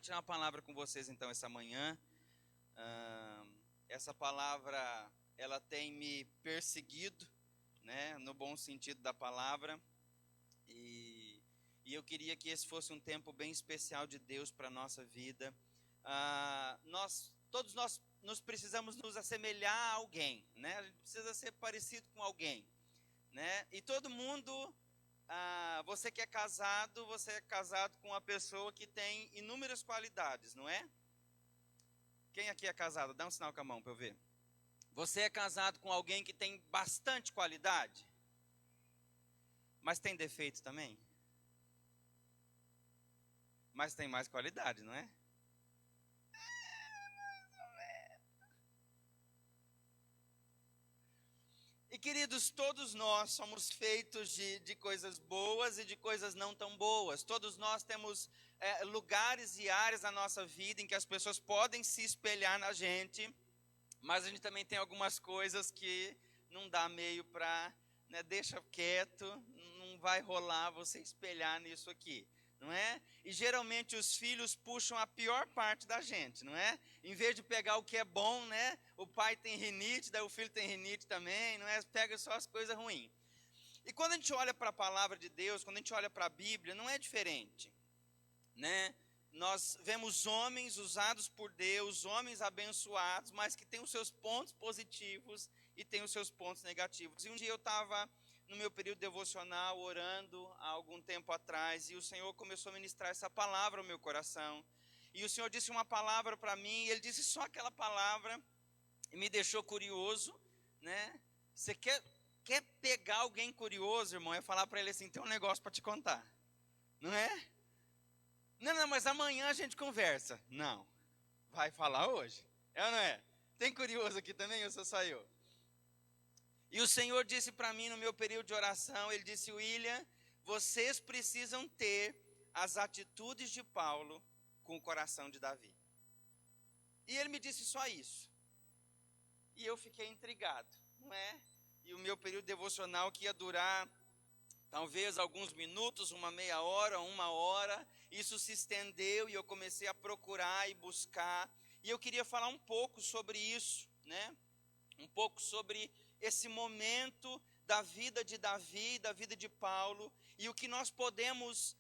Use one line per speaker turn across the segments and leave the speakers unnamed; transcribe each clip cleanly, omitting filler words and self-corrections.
compartilhar uma palavra com vocês então essa manhã. Essa palavra, ela tem me perseguido, né, no bom sentido da palavra, e eu queria que esse fosse um tempo bem especial de Deus para a nossa vida. Todos nós nos precisamos nos assemelhar a alguém, né? A gente precisa ser parecido com alguém, né? E todo mundo, você é casado com uma pessoa que tem inúmeras qualidades, não é? Quem aqui é casado? Dá um sinal com a mão para eu ver. Você é casado com alguém que tem bastante qualidade, mas tem defeito também? Mas tem mais qualidade, não é? E queridos, todos nós somos feitos de coisas boas e de coisas não tão boas. Todos nós temos lugares e áreas na nossa vida em que as pessoas podem se espelhar na gente, mas a gente também tem algumas coisas que não dá meio para, né, deixa quieto, não vai rolar você espelhar nisso aqui, não é? E geralmente os filhos puxam a pior parte da gente, não é? Em vez de pegar o que é bom, né? O pai tem rinite, daí o filho tem rinite também, não é? Pega só as coisas ruins. E quando a gente olha para a palavra de Deus, quando a gente olha para a Bíblia, não é diferente, né? Nós vemos homens usados por Deus, homens abençoados, mas que têm os seus pontos positivos e têm os seus pontos negativos. E um dia eu estava no meu período devocional, orando há algum tempo atrás, e o Senhor começou a ministrar essa palavra ao meu coração. E o Senhor disse uma palavra para mim, e Ele disse só aquela palavra, e me deixou curioso, né? Você quer pegar alguém curioso, irmão, é falar para ele assim, tem um negócio para te contar, não é? Não, mas amanhã a gente conversa. Não, vai falar hoje, é ou não é? Tem curioso aqui também ou você saiu? E o Senhor disse para mim no meu período de oração, Ele disse, William, vocês precisam ter as atitudes de Paulo com o coração de Davi. E Ele me disse só isso. E eu fiquei intrigado, não é? E o meu período devocional que ia durar talvez alguns minutos, uma meia hora, uma hora, isso se estendeu e eu comecei a procurar e buscar. E eu queria falar um pouco sobre isso, né? Um pouco sobre esse momento da vida de Davi, da vida de Paulo, e o que nós podemos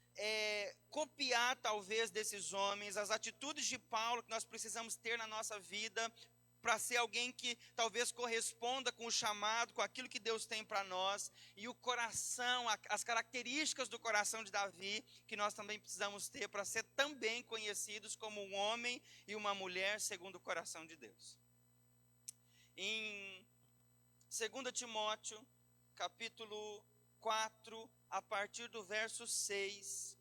copiar talvez desses homens, as atitudes de Paulo que nós precisamos ter na nossa vida, para ser alguém que talvez corresponda com o chamado, com aquilo que Deus tem para nós, e o coração, as características do coração de Davi, que nós também precisamos ter para ser também conhecidos como um homem e uma mulher segundo o coração de Deus. Em 2 Timóteo, capítulo 4, a partir do verso 6,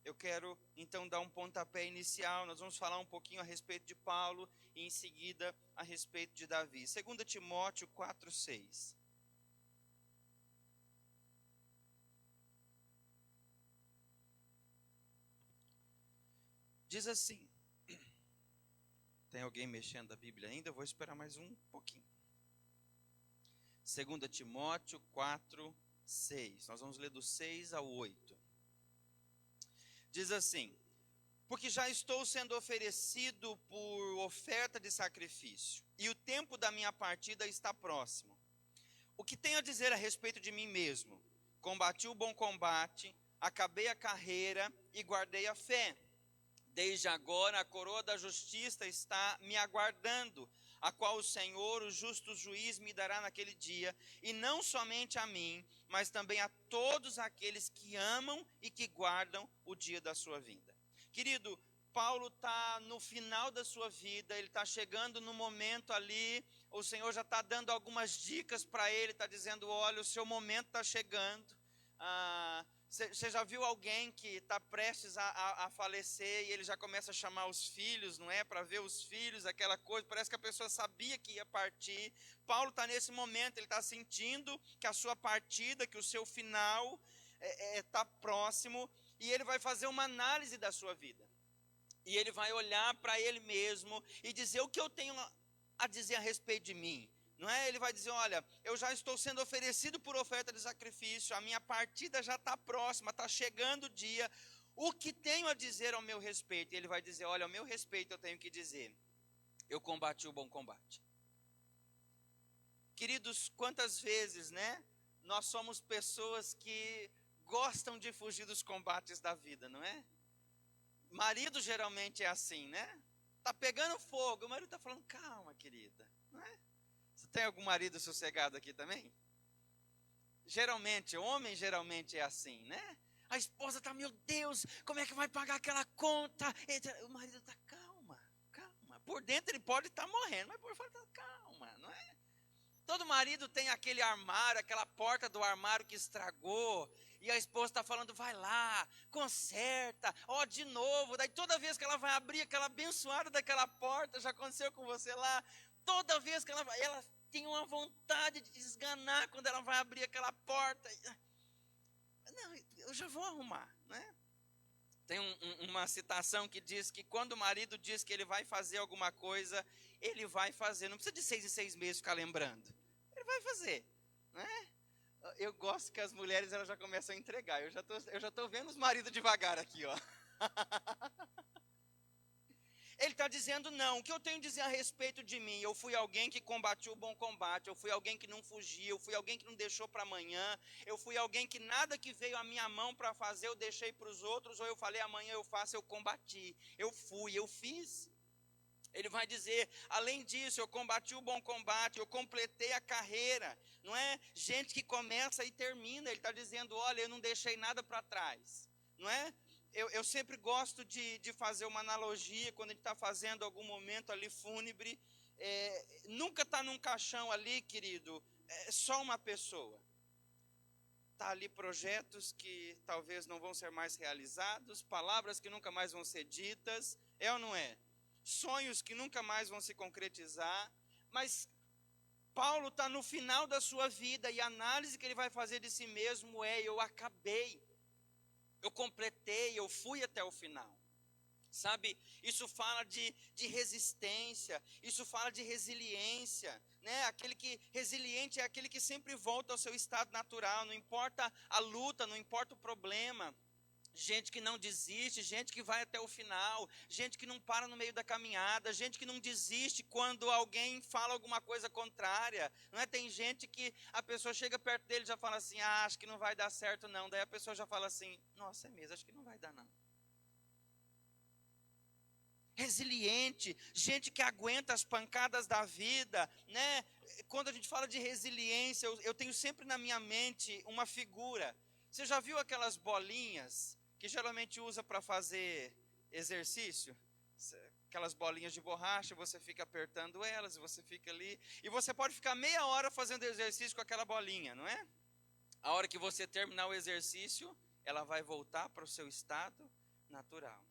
eu quero então dar um pontapé inicial. Nós vamos falar um pouquinho a respeito de Paulo e em seguida a respeito de Davi. 2 Timóteo 4, 6. Diz assim, tem alguém mexendo a Bíblia ainda? Eu vou esperar mais um pouquinho. 2 Timóteo 4, 6. Nós vamos ler do 6 ao 8. Diz assim, porque já estou sendo oferecido por oferta de sacrifício, e o tempo da minha partida está próximo. O que tenho a dizer a respeito de mim mesmo? Combati o bom combate, acabei a carreira e guardei a fé. Desde agora a coroa da justiça está me aguardando, a qual o Senhor, o justo juiz, me dará naquele dia, e não somente a mim, mas também a todos aqueles que amam e que guardam o dia da sua vinda. Querido, Paulo está no final da sua vida, ele está chegando no momento ali, o Senhor já está dando algumas dicas para ele, está dizendo, olha, o seu momento está chegando. Você já viu alguém que está prestes a falecer e ele já começa a chamar os filhos, não é? Para ver os filhos, aquela coisa, parece que a pessoa sabia que ia partir. Paulo está nesse momento, ele está sentindo que a sua partida, que o seu final está próximo, e ele vai fazer uma análise da sua vida. E ele vai olhar para ele mesmo e dizer o que eu tenho a dizer a respeito de mim. Não é? Ele vai dizer, olha, eu já estou sendo oferecido por oferta de sacrifício, a minha partida já está próxima, está chegando o dia. o que tenho a dizer ao meu respeito? E ele vai dizer, olha, ao meu respeito eu tenho que dizer, eu combati o bom combate. Queridos, quantas vezes, né, nós somos pessoas que gostam de fugir dos combates da vida, não é? Marido geralmente é assim, né? Tá pegando fogo, o marido tá falando, calma, querida, não é? Você tem algum marido sossegado aqui também? Geralmente, homem geralmente é assim, né? A esposa tá, meu Deus, como é que vai pagar aquela conta? O marido tá, calma, calma. Por dentro ele pode estar morrendo, mas por fora tá, calma, não é? Todo marido tem aquele armário, aquela porta do armário que estragou, e a esposa está falando, vai lá, conserta, ó, de novo. Daí toda vez que ela vai abrir aquela abençoada daquela porta, já aconteceu com você lá, toda vez que ela vai, ela tem uma vontade de desganar quando ela vai abrir aquela porta. Não, eu já vou arrumar, né? Tem uma citação que diz que quando o marido diz que ele vai fazer alguma coisa, ele vai fazer. Não precisa de 6 em 6 meses ficar lembrando. Ele vai fazer, né? Eu gosto que as mulheres elas já começam a entregar. Eu já tô vendo os maridos devagar aqui, ó. Ele está dizendo não. O que eu tenho a dizer a respeito de mim? Eu fui alguém que combateu o bom combate. Eu fui alguém que não fugiu. Eu fui alguém que não deixou para amanhã. Eu fui alguém que nada que veio à minha mão para fazer eu deixei para os outros. Ou eu falei amanhã eu faço, eu combati. Eu fui, eu fiz. Ele vai dizer, além disso, eu combati o bom combate, eu completei a carreira, não é? Gente que começa e termina, ele está dizendo, olha, eu não deixei nada para trás, não é? Eu sempre gosto de fazer uma analogia, quando a gente está fazendo algum momento ali fúnebre, nunca está num caixão ali, querido, é só uma pessoa. Está ali projetos que talvez não vão ser mais realizados, palavras que nunca mais vão ser ditas, é ou não é? Sonhos que nunca mais vão se concretizar, mas Paulo está no final da sua vida e a análise que ele vai fazer de si mesmo é, eu acabei, eu completei, eu fui até o final. Sabe, isso fala de resistência, isso fala de resiliência, né? Resiliente é aquele que sempre volta ao seu estado natural, não importa a luta, não importa o problema. Gente que não desiste, gente que vai até o final, gente que não para no meio da caminhada, gente que não desiste quando alguém fala alguma coisa contrária, não é? Tem gente que a pessoa chega perto dele e já fala assim, acho que não vai dar certo não, daí a pessoa já fala assim, nossa, é mesmo, acho que não vai dar não. Resiliente, gente que aguenta as pancadas da vida, né? Quando a gente fala de resiliência, eu tenho sempre na minha mente uma figura. Você já viu aquelas bolinhas que geralmente usa para fazer exercício? Aquelas bolinhas de borracha, você fica apertando elas, você fica ali, e você pode ficar meia hora fazendo exercício com aquela bolinha, não é? A hora que você terminar o exercício, ela vai voltar para o seu estado natural.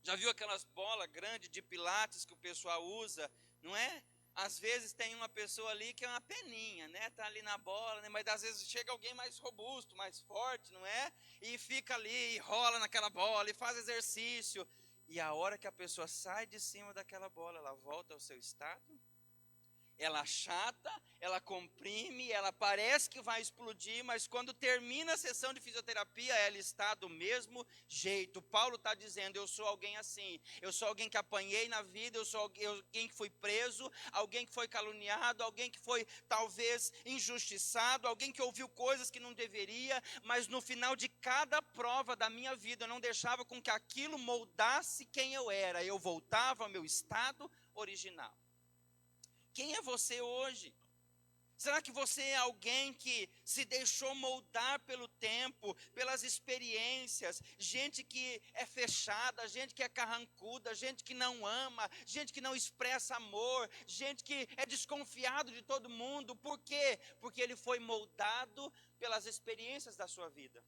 Já viu aquelas bolas grandes de pilates que o pessoal usa, não é? Às vezes tem uma pessoa ali que é uma peninha, né? Tá ali na bola, né? Mas às vezes chega alguém mais robusto, mais forte, não é? E fica ali, e rola naquela bola, e faz exercício. E a hora que a pessoa sai de cima daquela bola, ela volta ao seu estado. Ela achata, ela comprime, ela parece que vai explodir, mas quando termina a sessão de fisioterapia, ela está do mesmo jeito. Paulo está dizendo, eu sou alguém assim, eu sou alguém que apanhei na vida, eu sou alguém que foi preso, alguém que foi caluniado, alguém que foi talvez injustiçado, alguém que ouviu coisas que não deveria, mas no final de cada prova da minha vida, eu não deixava com que aquilo moldasse quem eu era, eu voltava ao meu estado original. Quem é você hoje? Será que você é alguém que se deixou moldar pelo tempo, pelas experiências? Gente que é fechada, gente que é carrancuda, gente que não ama, gente que não expressa amor, gente que é desconfiado de todo mundo. Por quê? Porque ele foi moldado pelas experiências da sua vida.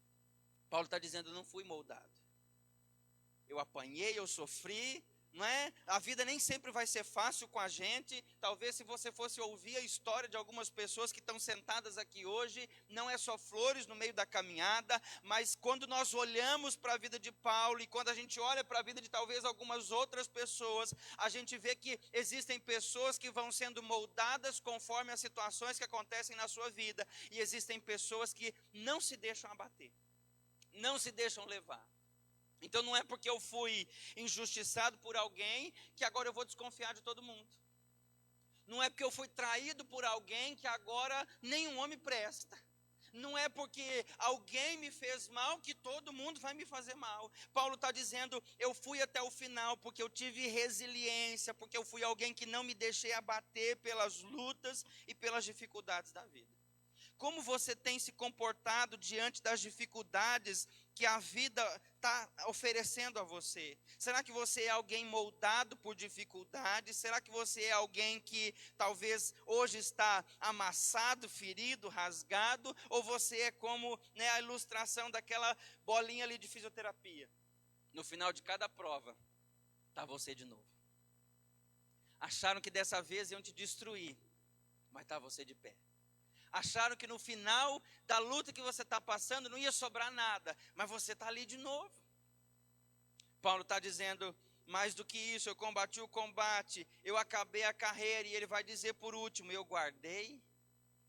Paulo está dizendo, não fui moldado. Eu apanhei, eu sofri, não é? A vida nem sempre vai ser fácil com a gente. Talvez se você fosse ouvir a história de algumas pessoas que estão sentadas aqui hoje, não é só flores no meio da caminhada, mas quando nós olhamos para a vida de Paulo e quando a gente olha para a vida de talvez algumas outras pessoas, a gente vê que existem pessoas que vão sendo moldadas conforme as situações que acontecem na sua vida, e existem pessoas que não se deixam abater, não se deixam levar. Então não é porque eu fui injustiçado por alguém que agora eu vou desconfiar de todo mundo. Não é porque eu fui traído por alguém que agora nenhum homem presta. Não é porque alguém me fez mal que todo mundo vai me fazer mal. Paulo está dizendo, eu fui até o final porque eu tive resiliência, porque eu fui alguém que não me deixei abater pelas lutas e pelas dificuldades da vida. Como você tem se comportado diante das dificuldades que a vida está oferecendo a você? Será que você é alguém moldado por dificuldades? Será que você é alguém que talvez hoje está amassado, ferido, rasgado? Ou você é como, né, a ilustração daquela bolinha ali de fisioterapia? No final de cada prova, está você de novo. Acharam que dessa vez iam te destruir, mas está você de pé. Acharam que no final da luta que você está passando não ia sobrar nada, mas você está ali de novo. Paulo está dizendo, mais do que isso, eu combati o combate, eu acabei a carreira, e ele vai dizer por último, eu guardei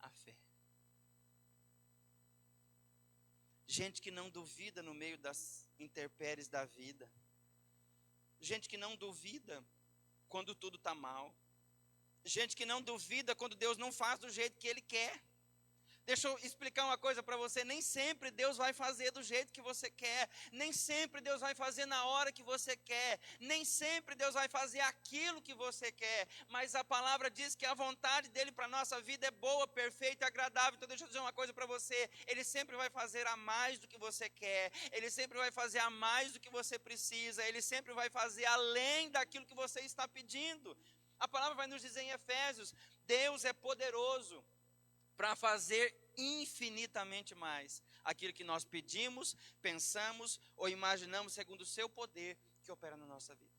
a fé. Gente que não duvida no meio das intempéries da vida. Gente que não duvida quando tudo está mal. Gente que não duvida quando Deus não faz do jeito que Ele quer. Deixa eu explicar uma coisa para você, nem sempre Deus vai fazer do jeito que você quer, nem sempre Deus vai fazer na hora que você quer, nem sempre Deus vai fazer aquilo que você quer, mas a palavra diz que a vontade dEle para a nossa vida é boa, perfeita e agradável. Então deixa eu dizer uma coisa para você, Ele sempre vai fazer a mais do que você quer, Ele sempre vai fazer a mais do que você precisa, Ele sempre vai fazer além daquilo que você está pedindo. A palavra vai nos dizer em Efésios, Deus é poderoso para fazer infinitamente mais aquilo que nós pedimos, pensamos ou imaginamos segundo o seu poder que opera na nossa vida.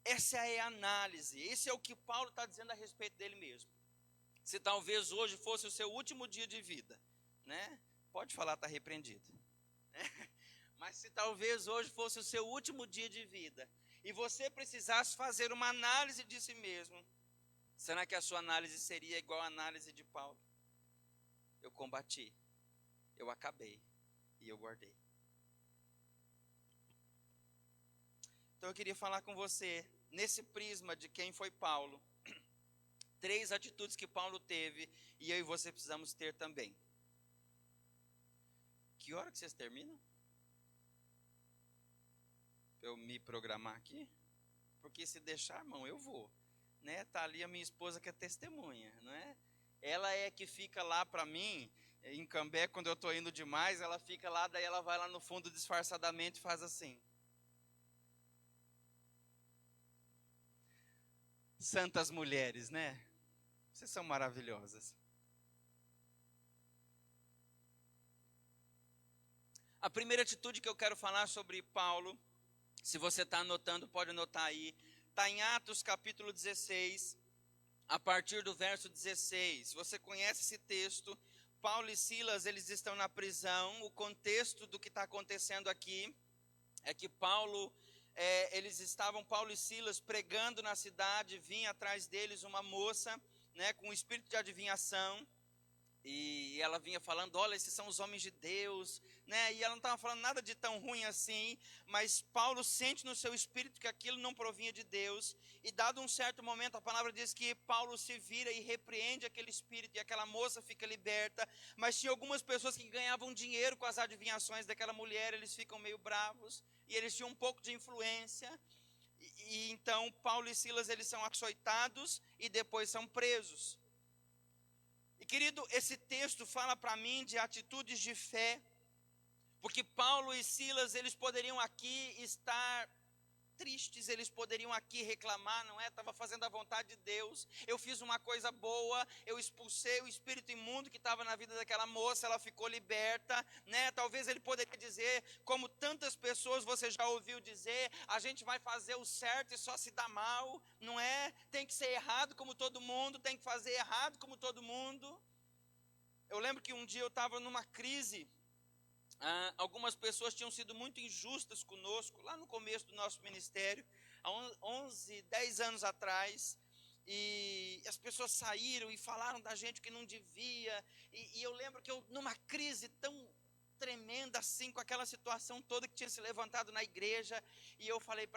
Essa é a análise, esse é o que Paulo está dizendo a respeito dele mesmo. Se talvez hoje fosse o seu último dia de vida, né? Pode falar, está repreendido. Mas se talvez hoje fosse o seu último dia de vida e você precisasse fazer uma análise de si mesmo, será que a sua análise seria igual à análise de Paulo? Eu combati, eu acabei e eu guardei. Então eu queria falar com você, nesse prisma de quem foi Paulo, 3 atitudes que Paulo teve e eu e você precisamos ter também. Que hora que vocês terminam? Para eu me programar aqui? Porque se deixar, irmão, eu vou. Né? Tá ali a minha esposa que é testemunha, não é? Ela é que fica lá para mim, em Cambé, quando eu estou indo demais, ela fica lá, daí ela vai lá no fundo disfarçadamente e faz assim. Santas mulheres, né? Vocês são maravilhosas. A primeira atitude que eu quero falar sobre Paulo, se você está anotando, pode anotar aí, está em Atos capítulo 16, a partir do verso 16. Você conhece esse texto? Paulo e Silas, eles estão na prisão. O contexto do que está acontecendo aqui é que Paulo e Silas pregando na cidade, vinha atrás deles uma moça, né, com espírito de adivinhação, e ela vinha falando, olha, esses são os homens de Deus, né? E ela não estava falando nada de tão ruim assim, mas Paulo sente no seu espírito que aquilo não provinha de Deus, e dado um certo momento, a palavra diz que Paulo se vira e repreende aquele espírito, e aquela moça fica liberta, mas tinha algumas pessoas que ganhavam dinheiro com as adivinhações daquela mulher, eles ficam meio bravos, e eles tinham um pouco de influência, e então Paulo e Silas, eles são açoitados, e depois são presos. E querido, esse texto fala para mim de atitudes de fé, porque Paulo e Silas, eles poderiam aqui estar tristes, eles poderiam aqui reclamar, não é? Estava fazendo a vontade de Deus, eu fiz uma coisa boa, eu expulsei o espírito imundo que estava na vida daquela moça, ela ficou liberta, né? Talvez ele poderia dizer, como tantas pessoas você já ouviu dizer, a gente vai fazer o certo e só se dá mal, não é? Tem que ser errado como todo mundo, tem que fazer errado como todo mundo. Eu lembro que um dia eu estava numa crise. Algumas pessoas tinham sido muito injustas conosco, lá no começo do nosso ministério, há 11, 10 anos atrás, e as pessoas saíram e falaram da gente que não devia, e eu lembro que eu, numa crise tão tremenda assim, com aquela situação toda que tinha se levantado na igreja. E eu falei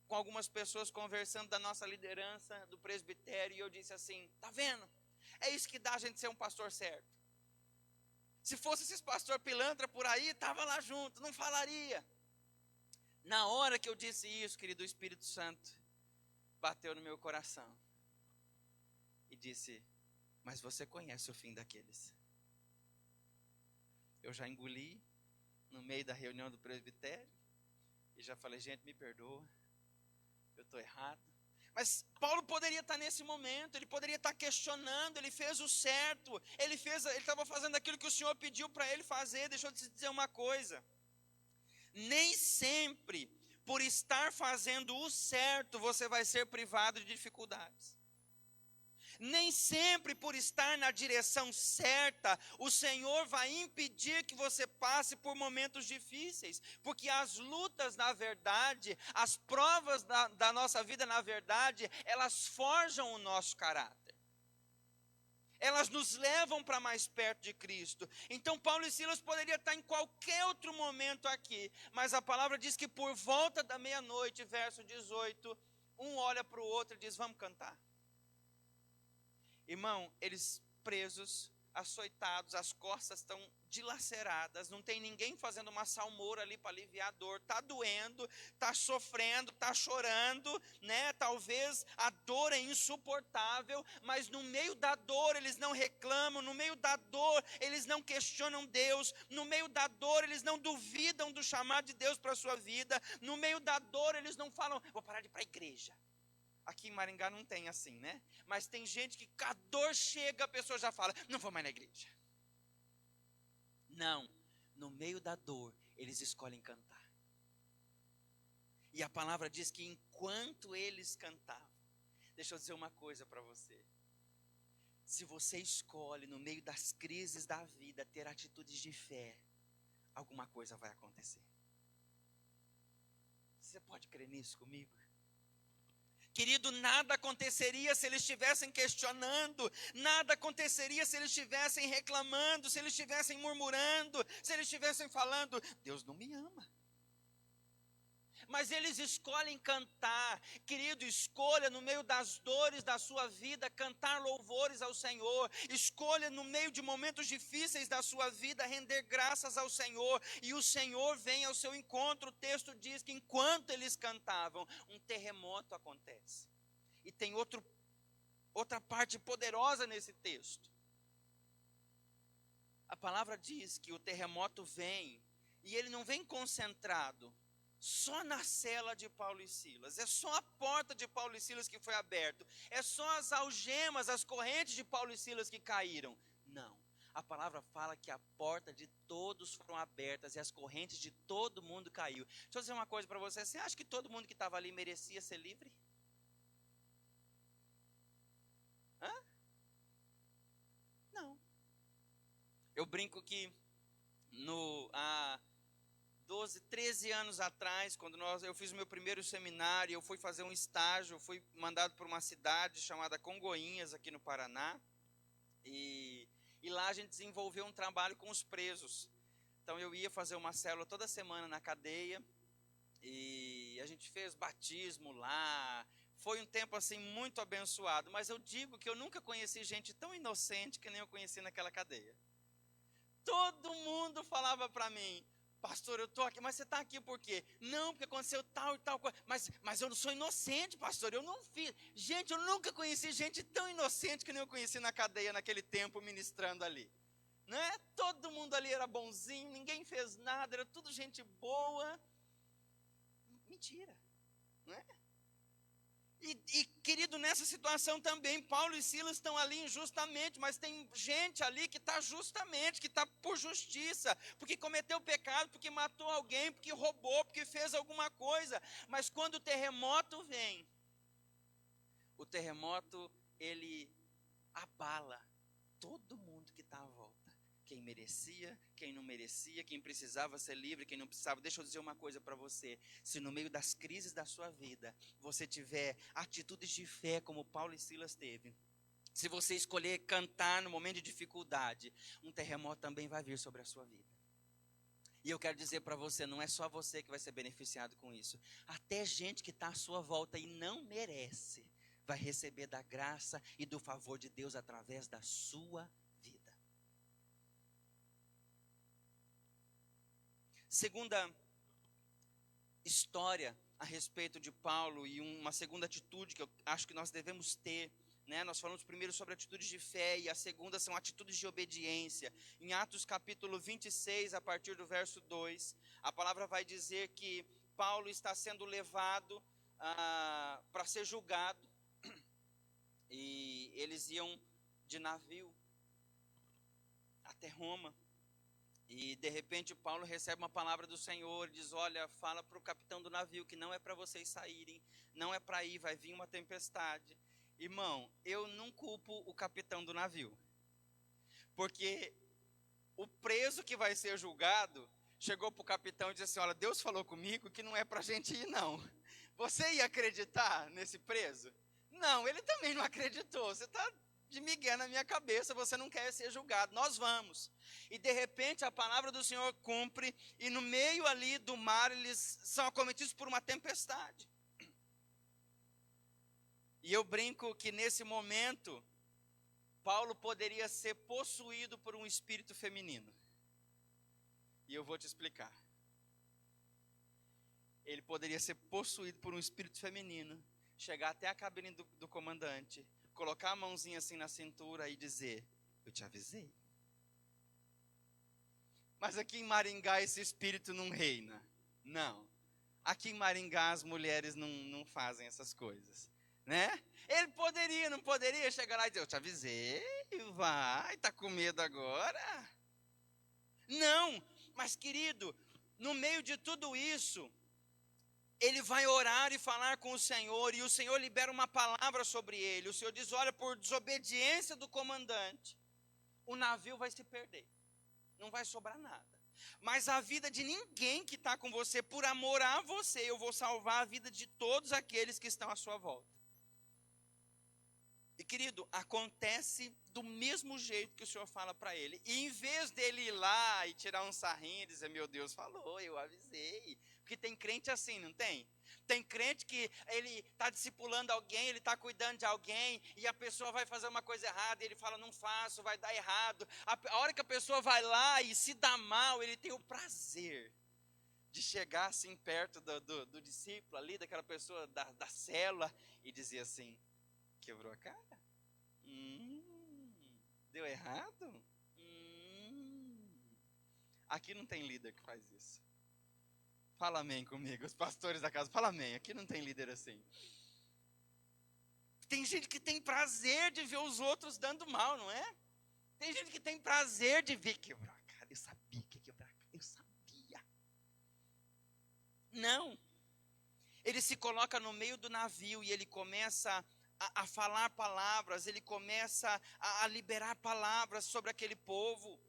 com algumas pessoas conversando da nossa liderança, do presbitério, e eu disse assim: tá vendo? É isso que dá a gente ser um pastor certo. Se fosse esses pastor pilantra por aí, estava lá junto, não falaria. Na hora que eu disse isso, querido, o Espírito Santo bateu no meu coração e disse: mas você conhece o fim daqueles. Eu já engoli no meio da reunião do presbitério e já falei: gente, me perdoa, eu estou errado. Mas Paulo poderia estar nesse momento, ele poderia estar questionando, ele fez o certo, ele estava fazendo aquilo que o Senhor pediu para ele fazer. Deixa eu te dizer uma coisa: nem sempre, por estar fazendo o certo, você vai ser privado de dificuldades. Nem sempre, por estar na direção certa, o Senhor vai impedir que você passe por momentos difíceis, porque as lutas, na verdade, as provas da nossa vida, na verdade, elas forjam o nosso caráter. Elas nos levam para mais perto de Cristo. Então Paulo e Silas poderiam estar em qualquer outro momento aqui, mas a palavra diz que por volta da meia-noite, verso 18, um olha para o outro e diz: vamos cantar. Irmão, eles presos, açoitados, as costas estão dilaceradas, não tem ninguém fazendo uma salmoura ali para aliviar a dor, está doendo, está sofrendo, está chorando, né? Talvez a dor é insuportável, mas no meio da dor eles não reclamam, no meio da dor eles não questionam Deus, no meio da dor eles não duvidam do chamado de Deus para a sua vida, no meio da dor eles não falam: vou parar de ir para a igreja. Aqui em Maringá não tem assim, né? Mas tem gente que, com a dor chega, a pessoa já fala: não vou mais na igreja. Não, no meio da dor, eles escolhem cantar. E a palavra diz que enquanto eles cantavam, deixa eu dizer uma coisa para você. Se você escolhe, no meio das crises da vida, ter atitudes de fé, alguma coisa vai acontecer. Você pode crer nisso comigo? Querido, nada aconteceria se eles estivessem questionando, nada aconteceria se eles estivessem reclamando, se eles estivessem murmurando, se eles estivessem falando: Deus não me ama. Mas eles escolhem cantar. Querido, escolha no meio das dores da sua vida cantar louvores ao Senhor. Escolha no meio de momentos difíceis da sua vida render graças ao Senhor. E o Senhor vem ao seu encontro. O texto diz que enquanto eles cantavam, um terremoto acontece. E tem outra parte poderosa nesse texto. A palavra diz que o terremoto vem, e ele não vem concentrado só na cela de Paulo e Silas, é só a porta de Paulo e Silas que foi aberta, é só as algemas, as correntes de Paulo e Silas que caíram. Não, a palavra fala que a porta de todos foram abertas e as correntes de todo mundo caiu. Deixa eu dizer uma coisa para você: você acha que todo mundo que estava ali merecia ser livre? Hã? Não. Eu brinco que há 12, 13 anos atrás, quando eu fiz o meu primeiro seminário, eu fui fazer um estágio, fui mandado para uma cidade chamada Congonhas, aqui no Paraná, e lá a gente desenvolveu um trabalho com os presos. Então eu ia fazer uma célula toda semana na cadeia, e a gente fez batismo lá. Foi um tempo assim muito abençoado, mas eu digo que eu nunca conheci gente tão inocente que nem eu conheci naquela cadeia. Todo mundo falava para mim: pastor, eu estou aqui, mas você está aqui por quê? Não, porque aconteceu tal e tal coisa. Mas eu não sou inocente, pastor, eu não fiz. Gente, eu nunca conheci gente tão inocente que nem eu conheci na cadeia naquele tempo ministrando ali. Não é? Todo mundo ali era bonzinho, ninguém fez nada, era tudo gente boa. Mentira, não é? E, querido, nessa situação também, Paulo e Silas estão ali injustamente, mas tem gente ali que está justamente, que está por justiça, porque cometeu pecado, porque matou alguém, porque roubou, porque fez alguma coisa. Mas quando o terremoto vem, o terremoto, ele abala todo mundo que está à volta. Quem merecia, quem não merecia, quem precisava ser livre, quem não precisava. Deixa eu dizer uma coisa para você: se no meio das crises da sua vida, você tiver atitudes de fé como Paulo e Silas teve, se você escolher cantar no momento de dificuldade, um terremoto também vai vir sobre a sua vida. E eu quero dizer para você, não é só você que vai ser beneficiado com isso. Até gente que está à sua volta e não merece, vai receber da graça e do favor de Deus através da sua vida. Segunda história a respeito de Paulo e uma segunda atitude que eu acho que nós devemos ter, né? Nós falamos primeiro sobre atitudes de fé e a segunda são atitudes de obediência. Em Atos capítulo 26, a partir do verso 2, a palavra vai dizer que Paulo está sendo levado para ser julgado e eles iam de navio até Roma. E de repente Paulo recebe uma palavra do Senhor, diz, olha, fala para o capitão do navio que não é para vocês saírem, não é para ir, vai vir uma tempestade. Irmão, eu não culpo o capitão do navio, porque o preso que vai ser julgado, chegou para o capitão e disse assim, olha, Deus falou comigo que não é para a gente ir não. Você ia acreditar nesse preso? Não, ele também não acreditou, você está de migué na minha cabeça, você não quer ser julgado, nós vamos. E de repente a palavra do Senhor cumpre, e no meio ali do mar eles são acometidos por uma tempestade. E eu brinco que nesse momento, Paulo poderia ser possuído por um espírito feminino. E eu vou te explicar. Ele poderia ser possuído por um espírito feminino, chegar até a cabine do comandante, colocar a mãozinha assim na cintura e dizer, eu te avisei. Mas aqui em Maringá esse espírito não reina. Não. Aqui em Maringá as mulheres não fazem essas coisas, né? Ele poderia, não poderia chegar lá e dizer, eu te avisei, vai, tá com medo agora? Não, mas querido, no meio de tudo isso, ele vai orar e falar com o Senhor, e o Senhor libera uma palavra sobre ele. O Senhor diz, olha, por desobediência do comandante, o navio vai se perder, não vai sobrar nada. Mas a vida de ninguém que está com você, por amor a você, eu vou salvar a vida de todos aqueles que estão à sua volta. E querido, acontece do mesmo jeito que o Senhor fala para ele. E em vez dele ir lá e tirar um sarrinho e dizer, meu Deus falou, eu avisei. Porque tem crente assim, não tem? Tem crente que ele está discipulando alguém, ele está cuidando de alguém, e a pessoa vai fazer uma coisa errada, e ele fala, não faço, vai dar errado. A hora que a pessoa vai lá e se dá mal, ele tem o prazer de chegar assim perto do discípulo ali, daquela pessoa da célula, e dizer assim, quebrou a cara? Deu errado? Aqui não tem líder que faz isso. Fala amém comigo, os pastores da casa, fala amém, aqui não tem líder assim. Tem gente que tem prazer de ver os outros dando mal, não é? Tem gente que tem prazer de ver quebrou a cara, eu sabia que ia quebrar a cara, eu sabia. Não. Ele se coloca no meio do navio e ele começa a falar palavras, ele começa a liberar palavras sobre aquele povo.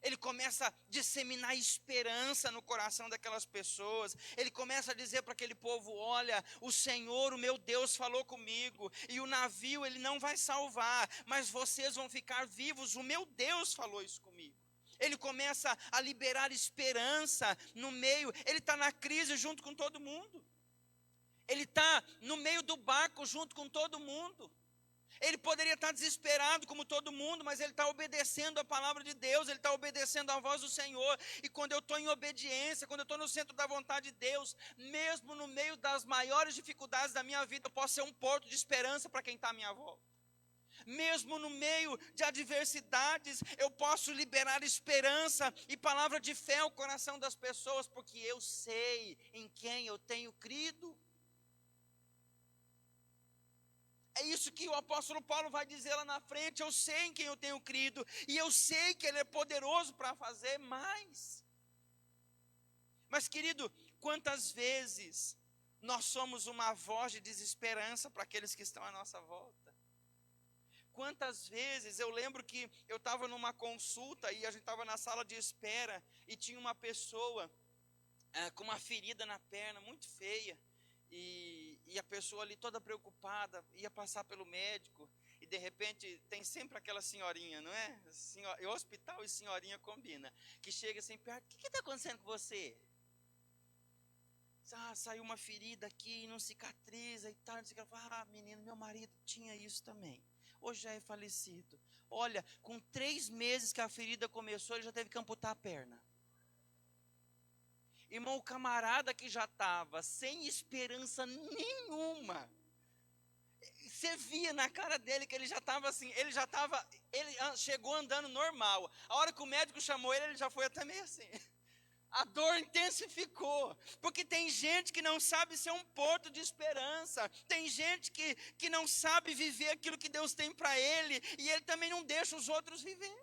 Ele começa a disseminar esperança no coração daquelas pessoas. Ele começa a dizer para aquele povo, olha, o Senhor, o meu Deus falou comigo, e o navio ele não vai salvar, mas vocês vão ficar vivos, o meu Deus falou isso comigo. Ele começa a liberar esperança no meio, ele está na crise junto com todo mundo. Ele está no meio do barco junto com todo mundo. Ele poderia estar desesperado como todo mundo, mas ele está obedecendo a palavra de Deus, ele está obedecendo a voz do Senhor. E quando eu estou em obediência, quando eu estou no centro da vontade de Deus, mesmo no meio das maiores dificuldades da minha vida, eu posso ser um porto de esperança para quem está à minha volta. Mesmo no meio de adversidades, eu posso liberar esperança e palavra de fé ao coração das pessoas, porque eu sei em quem eu tenho crido. É isso que o apóstolo Paulo vai dizer lá na frente, eu sei em quem eu tenho crido, e eu sei que ele é poderoso para fazer mais. Mas querido, quantas vezes nós somos uma voz de desesperança para aqueles que estão à nossa volta? Quantas vezes, eu lembro que eu estava numa consulta, e a gente estava na sala de espera, e tinha uma pessoa com uma ferida na perna, muito feia, e a pessoa ali toda preocupada, ia passar pelo médico, e de repente tem sempre aquela senhorinha, não é? E hospital e senhorinha combina, que chega assim perto, o que está acontecendo com você? Saiu uma ferida aqui, não cicatriza e tal, não sei o que. Ela menino, meu marido tinha isso também, hoje já é falecido. Olha, com 3 meses que a ferida começou, ele já teve que amputar a perna. Irmão, o camarada que já estava sem esperança nenhuma, você via na cara dele que ele já estava assim, ele chegou andando normal. A hora que o médico chamou ele já foi até meio assim. A dor intensificou, porque tem gente que não sabe ser um porto de esperança, tem gente que não sabe viver aquilo que Deus tem para ele, e ele também não deixa os outros viver.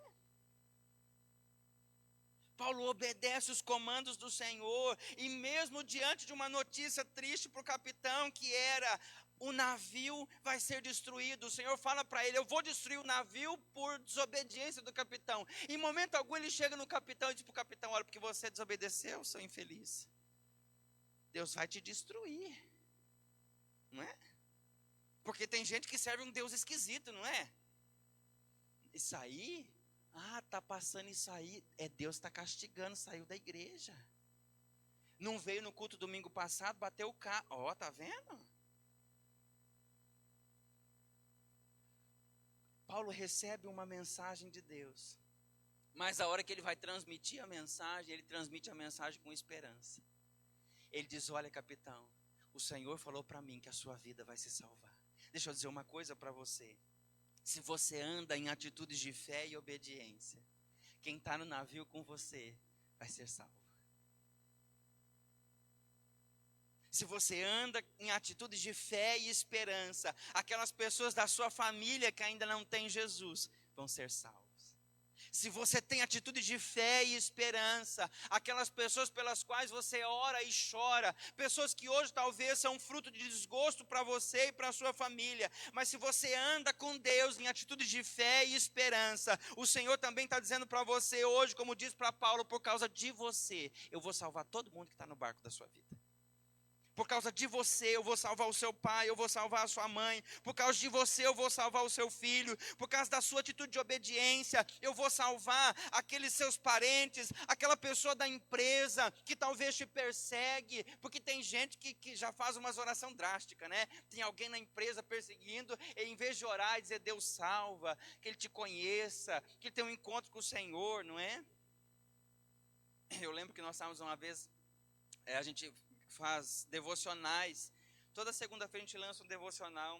Paulo obedece os comandos do Senhor, e mesmo diante de uma notícia triste para o capitão, que era, o navio vai ser destruído, o Senhor fala para ele, eu vou destruir o navio por desobediência do capitão. Em momento algum ele chega no capitão e diz para o capitão, olha, porque você desobedeceu, seu infeliz, Deus vai te destruir, não é? Porque tem gente que serve um Deus esquisito, não é? Isso aí... está passando isso aí, Deus está castigando, saiu da igreja. Não veio no culto domingo passado, bateu o carro. Tá vendo? Paulo recebe uma mensagem de Deus, mas a hora que ele vai transmitir a mensagem, ele transmite a mensagem com esperança. Ele diz, olha capitão, o Senhor falou para mim que a sua vida vai se salvar. Deixa eu dizer uma coisa para você. Se você anda em atitudes de fé e obediência, quem está no navio com você vai ser salvo. Se você anda em atitudes de fé e esperança, aquelas pessoas da sua família que ainda não têm Jesus vão ser salvos. Se você tem atitude de fé e esperança, aquelas pessoas pelas quais você ora e chora, pessoas que hoje talvez são fruto de desgosto para você e para a sua família, mas se você anda com Deus em atitude de fé e esperança, o Senhor também está dizendo para você hoje, como diz para Paulo, por causa de você, eu vou salvar todo mundo que está no barco da sua vida. Por causa de você eu vou salvar o seu pai, eu vou salvar a sua mãe. Por causa de você eu vou salvar o seu filho. Por causa da sua atitude de obediência, eu vou salvar aqueles seus parentes, aquela pessoa da empresa que talvez te persegue. Porque tem gente que já faz umas orações drásticas, né? Tem alguém na empresa perseguindo, e em vez de orar e dizer Deus salva, que Ele te conheça, que Ele tenha um encontro com o Senhor, não é? Eu lembro que nós estávamos uma vez, a gente faz devocionais, toda segunda-feira a gente lança um devocional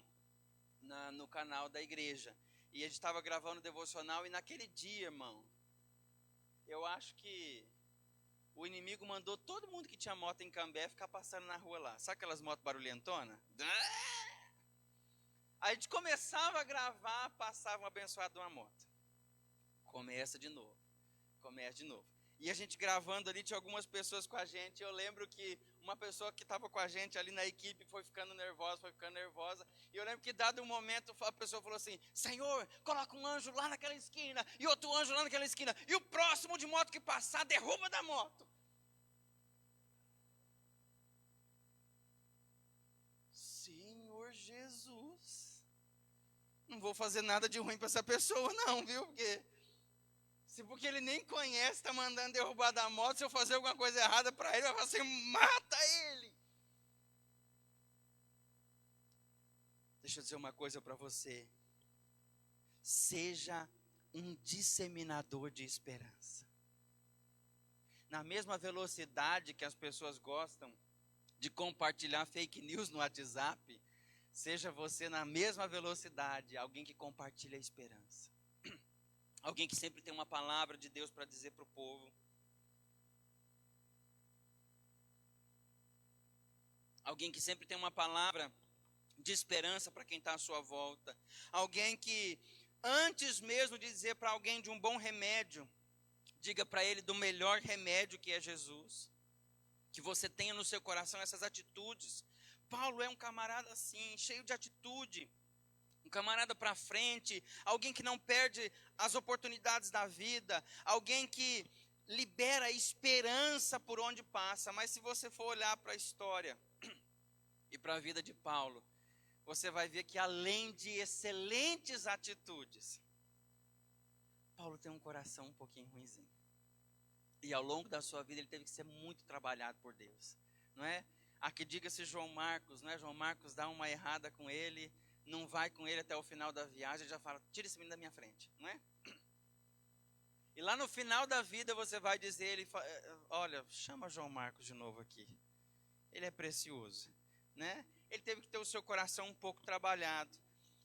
no canal da igreja, e a gente estava gravando o devocional, e naquele dia, irmão, eu acho que o inimigo mandou todo mundo que tinha moto em Cambé ficar passando na rua lá, sabe aquelas motos barulhentonas? A gente começava a gravar, passava um abençoado de uma moto, começa de novo, e a gente gravando ali, tinha algumas pessoas com a gente. Eu lembro que uma pessoa que estava com a gente ali na equipe foi ficando nervosa. E eu lembro que dado um momento a pessoa falou assim, Senhor, coloca um anjo lá naquela esquina, e outro anjo lá naquela esquina, e o próximo de moto que passar, derruba da moto. Senhor Jesus, não vou fazer nada de ruim para essa pessoa não, viu? Porque ele nem conhece, está mandando derrubar da moto, se eu fazer alguma coisa errada para ele, vai falar assim, mata ele. Deixa eu dizer uma coisa para você. Seja um disseminador de esperança. Na mesma velocidade que as pessoas gostam de compartilhar fake news no WhatsApp, seja você na mesma velocidade, alguém que compartilha a esperança. Alguém que sempre tem uma palavra de Deus para dizer para o povo. Alguém que sempre tem uma palavra de esperança para quem está à sua volta. Alguém que, antes mesmo de dizer para alguém de um bom remédio, diga para ele do melhor remédio que é Jesus. Que você tenha no seu coração essas atitudes. Paulo é um camarada assim, cheio de atitude. Um camarada para frente, alguém que não perde as oportunidades da vida, alguém que libera esperança por onde passa. Mas se você for olhar para a história e para a vida de Paulo, você vai ver que além de excelentes atitudes, Paulo tem um coração um pouquinho ruinzinho. E ao longo da sua vida ele teve que ser muito trabalhado por Deus, não é? Aqui diga-se João Marcos, não é? João Marcos dá uma errada com ele, não vai com ele até o final da viagem, ele já fala, tira esse menino da minha frente, não é? E lá no final da vida você vai dizer, ele fala, olha, chama João Marcos de novo aqui, ele é precioso, né? Ele teve que ter o seu coração um pouco trabalhado.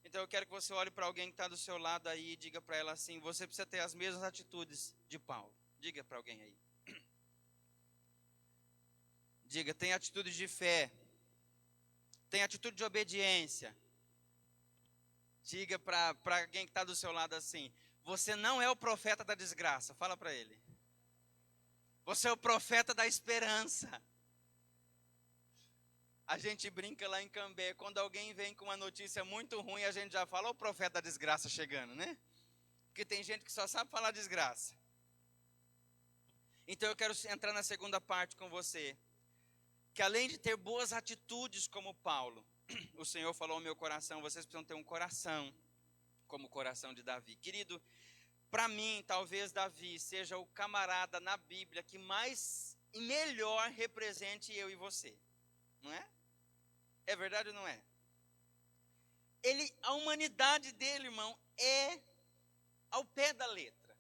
Então eu quero que você olhe para alguém que está do seu lado aí e diga para ela assim, você precisa ter as mesmas atitudes de Paulo. Diga para alguém aí. Diga, tem atitude de fé. Tem atitude de obediência. Diga para alguém que está do seu lado assim, você não é o profeta da desgraça. Fala para ele. Você é o profeta da esperança. A gente brinca lá em Cambé, quando alguém vem com uma notícia muito ruim, a gente já fala, o profeta da desgraça chegando, né? Porque tem gente que só sabe falar desgraça. Então eu quero entrar na segunda parte com você. Que além de ter boas atitudes como Paulo, o Senhor falou ao meu coração, vocês precisam ter um coração como o coração de Davi. Querido, para mim, talvez Davi seja o camarada na Bíblia que mais e melhor represente eu e você. Não é? É verdade ou não é? A humanidade dele, irmão, é ao pé da letra.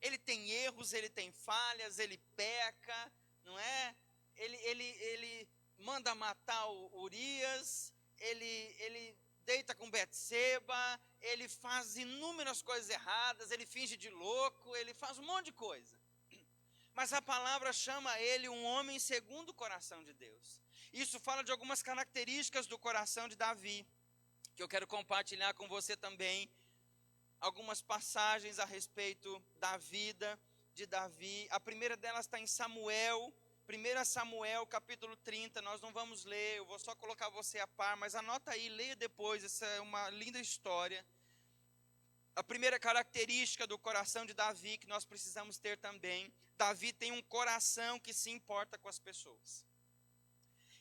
Ele tem erros, ele tem falhas, ele peca, não é? Ele manda matar o Urias, ele deita com Betseba, ele faz inúmeras coisas erradas, ele finge de louco, ele faz um monte de coisa. Mas a palavra chama ele um homem segundo o coração de Deus. Isso fala de algumas características do coração de Davi, que eu quero compartilhar com você também. Algumas passagens a respeito da vida de Davi. A primeira delas está em Samuel, 1 Samuel capítulo 30, nós não vamos ler, eu vou só colocar você a par, mas anota aí, leia depois, essa é uma linda história. A primeira característica do coração de Davi, que nós precisamos ter também, Davi tem um coração que se importa com as pessoas.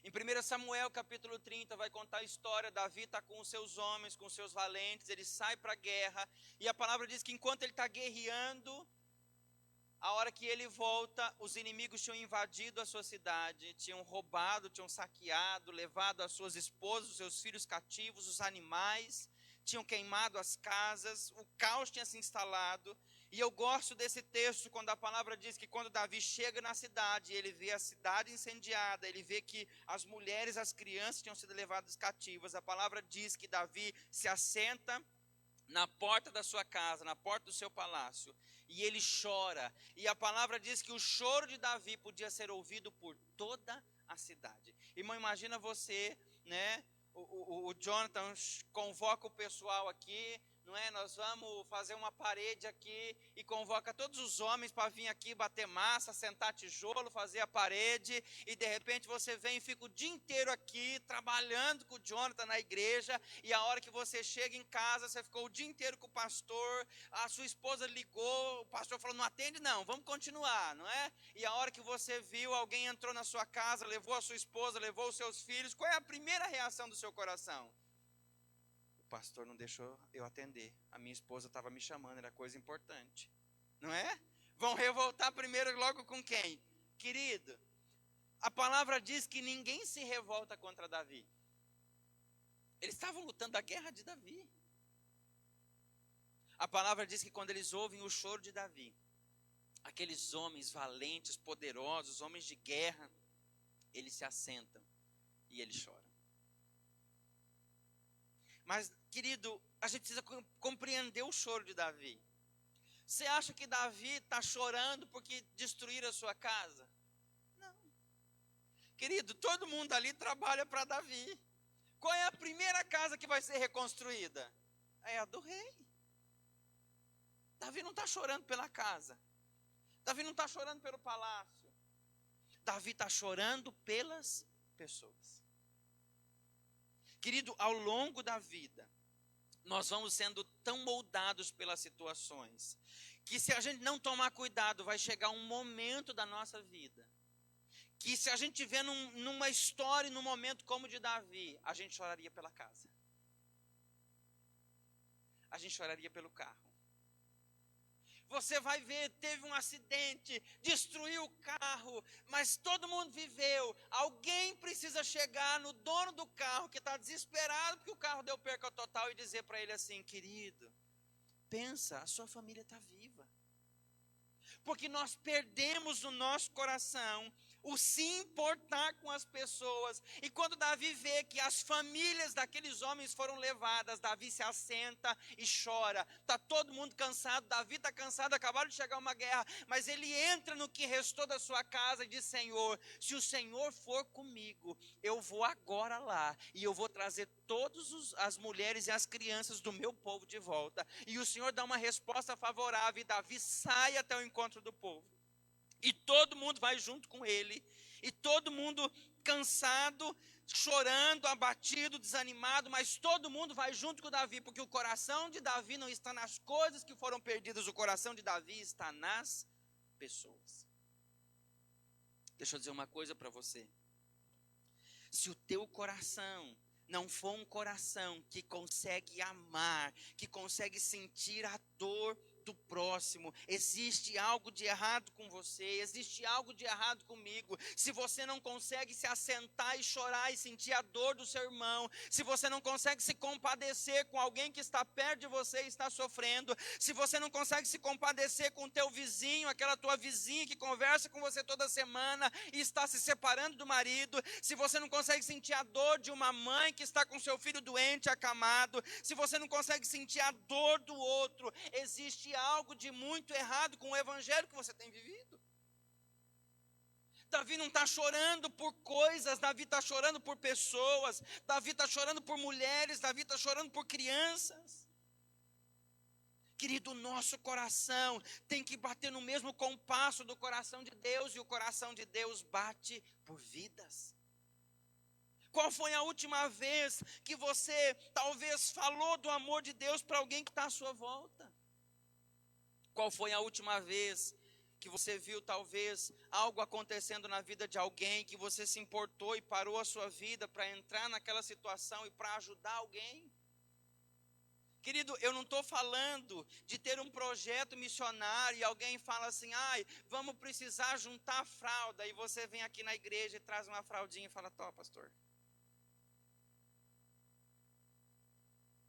Em 1 Samuel capítulo 30 vai contar a história, Davi está com os seus homens, com os seus valentes, ele sai para a guerra, e a palavra diz que enquanto ele está guerreando, a hora que ele volta, os inimigos tinham invadido a sua cidade, tinham roubado, tinham saqueado, levado as suas esposas, os seus filhos cativos, os animais, tinham queimado as casas, o caos tinha se instalado. E eu gosto desse texto quando a palavra diz que quando Davi chega na cidade, ele vê a cidade incendiada, ele vê que as mulheres, as crianças tinham sido levadas cativas. A palavra diz que Davi se assenta na porta da sua casa, na porta do seu palácio, e ele chora. E a palavra diz que o choro de Davi podia ser ouvido por toda a cidade. Irmão, imagina você, né? O Jonathan convoca o pessoal aqui, não é? Nós vamos fazer uma parede aqui e convoca todos os homens para vir aqui bater massa, sentar tijolo, fazer a parede, e de repente você vem e fica o dia inteiro aqui trabalhando com o Jonathan na igreja, e a hora que você chega em casa, você ficou o dia inteiro com o pastor, a sua esposa ligou, o pastor falou, não atende não, vamos continuar, não é? E a hora que você viu, alguém entrou na sua casa, levou a sua esposa, levou os seus filhos, qual é a primeira reação do seu coração? O pastor não deixou eu atender, a minha esposa estava me chamando, era coisa importante, não é? Vão revoltar primeiro logo com quem? Querido, a palavra diz que ninguém se revolta contra Davi. Eles estavam lutando a guerra de Davi. A palavra diz que quando eles ouvem o choro de Davi, aqueles homens valentes, poderosos, homens de guerra, eles se assentam e eles choram. Mas, querido, a gente precisa compreender o choro de Davi. Você acha que Davi está chorando porque destruíram a sua casa? Não. Querido, todo mundo ali trabalha para Davi. Qual é a primeira casa que vai ser reconstruída? É a do rei. Davi não está chorando pela casa. Davi não está chorando pelo palácio. Davi está chorando pelas pessoas. Querido, ao longo da vida, nós vamos sendo tão moldados pelas situações, que se a gente não tomar cuidado, vai chegar um momento da nossa vida, que se a gente tiver numa história, num momento como o de Davi, a gente choraria pela casa. A gente choraria pelo carro. Você vai ver, teve um acidente, destruiu o carro, mas todo mundo viveu. Alguém precisa chegar no dono do carro, que está desesperado porque o carro deu perca total, e dizer para ele assim: querido, pensa, a sua família está viva. Porque nós perdemos no nosso coração o se importar com as pessoas. E quando Davi vê que as famílias daqueles homens foram levadas, Davi se assenta e chora. Está todo mundo cansado, Davi está cansado, acabaram de chegar uma guerra, mas ele entra no que restou da sua casa e diz: Senhor, se o Senhor for comigo, eu vou agora lá e eu vou trazer todas as mulheres e as crianças do meu povo de volta. E o Senhor dá uma resposta favorável, e Davi sai até o encontro do povo. E todo mundo vai junto com ele, e todo mundo cansado, chorando, abatido, desanimado, mas todo mundo vai junto com Davi, porque o coração de Davi não está nas coisas que foram perdidas, o coração de Davi está nas pessoas. Deixa eu dizer uma coisa para você. Se o teu coração não for um coração que consegue amar, que consegue sentir a dor do próximo, existe algo de errado com você, existe algo de errado comigo. Se você não consegue se assentar e chorar e sentir a dor do seu irmão, se você não consegue se compadecer com alguém que está perto de você e está sofrendo, se você não consegue se compadecer com o teu vizinho, aquela tua vizinha que conversa com você toda semana e está se separando do marido, se você não consegue sentir a dor de uma mãe que está com seu filho doente, acamado, se você não consegue sentir a dor do outro, existe algo de muito errado com o evangelho que você tem vivido. Davi não está chorando por coisas, Davi está chorando por pessoas, Davi está chorando por mulheres, Davi está chorando por crianças. Querido, o nosso coração tem que bater no mesmo compasso do coração de Deus, e o coração de Deus bate por vidas. Qual foi a última vez que você talvez falou do amor de Deus para alguém que está à sua volta? Qual foi a última vez que você viu talvez algo acontecendo na vida de alguém, que você se importou e parou a sua vida para entrar naquela situação e para ajudar alguém? Querido, eu não estou falando de ter um projeto missionário e alguém fala assim: ai, vamos precisar juntar fralda, e você vem aqui na igreja e traz uma fraldinha e fala: tó, pastor.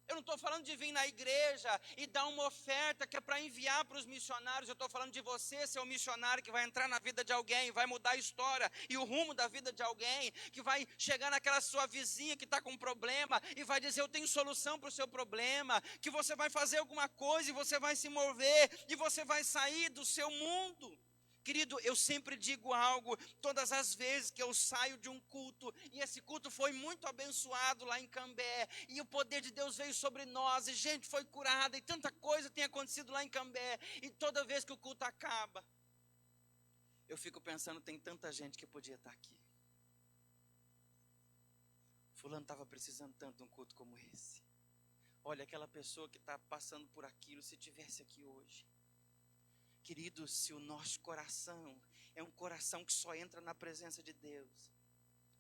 Eu não estou falando de vir na igreja e dar uma oferta que é para enviar para os missionários. Eu estou falando de você ser um missionário que vai entrar na vida de alguém, vai mudar a história e o rumo da vida de alguém, que vai chegar naquela sua vizinha que está com um problema e vai dizer: eu tenho solução para o seu problema, que você vai fazer alguma coisa e você vai se mover e você vai sair do seu mundo. Querido, eu sempre digo algo, todas as vezes que eu saio de um culto, e esse culto foi muito abençoado lá em Cambé, e o poder de Deus veio sobre nós, e gente foi curada, e tanta coisa tem acontecido lá em Cambé, e toda vez que o culto acaba, eu fico pensando: tem tanta gente que podia estar aqui. Fulano estava precisando tanto de um culto como esse. Olha, aquela pessoa que está passando por aquilo, se tivesse aqui hoje. Querido, se o nosso coração é um coração que só entra na presença de Deus,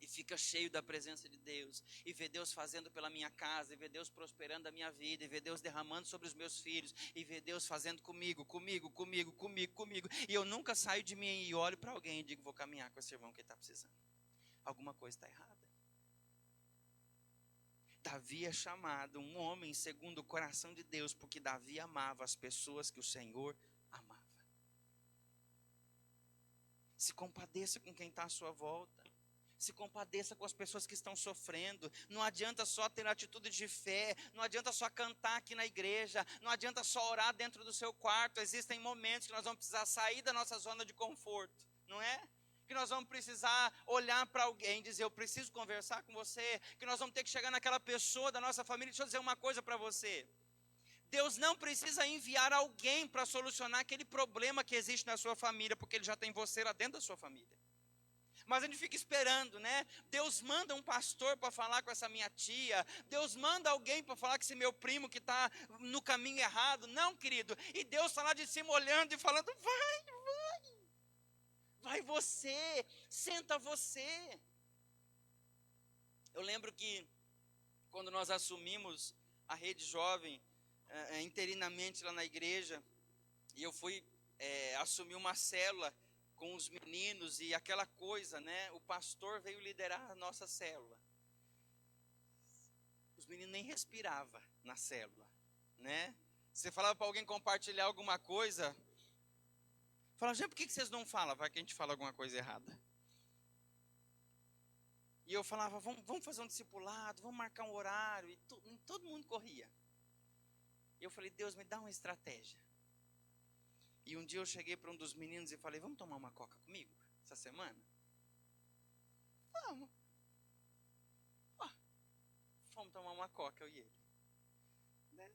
e fica cheio da presença de Deus, e vê Deus fazendo pela minha casa, e vê Deus prosperando a minha vida, e vê Deus derramando sobre os meus filhos, e vê Deus fazendo comigo, e eu nunca saio de mim e olho para alguém e digo: vou caminhar com esse irmão que está precisando. Alguma coisa está errada. Davi é chamado um homem segundo o coração de Deus, porque Davi amava as pessoas que o Senhor amava. Se compadeça com quem está à sua volta. Se compadeça com as pessoas que estão sofrendo. Não adianta só ter atitude de fé. Não adianta só cantar aqui na igreja. Não adianta só orar dentro do seu quarto. Existem momentos que nós vamos precisar sair da nossa zona de conforto. Não é? Que nós vamos precisar olhar para alguém e dizer: eu preciso conversar com você. Que nós vamos ter que chegar naquela pessoa da nossa família. Deixa eu dizer uma coisa para você. Deus não precisa enviar alguém para solucionar aquele problema que existe na sua família, porque Ele já tem você lá dentro da sua família. Mas a gente fica esperando, né? Deus manda um pastor para falar com essa minha tia. Deus manda alguém para falar com esse meu primo que está no caminho errado. Não, querido. E Deus está lá de cima olhando e falando: vai você, senta você. Eu lembro que quando nós assumimos a Rede Jovem, interinamente lá na igreja, e eu fui assumir uma célula com os meninos, e aquela coisa, né? O pastor veio liderar a nossa célula. Os meninos nem respiravam na célula, né? Você falava para alguém compartilhar alguma coisa, falava, gente, por que vocês não falam? Vai que a gente fala alguma coisa errada. E eu falava, vamos fazer um discipulado, vamos marcar um horário, e todo mundo corria. E eu falei, Deus, me dá uma estratégia. E um dia eu cheguei para um dos meninos e falei, vamos tomar uma coca comigo essa semana? Vamos. Fomos tomar uma coca, eu e ele. Né?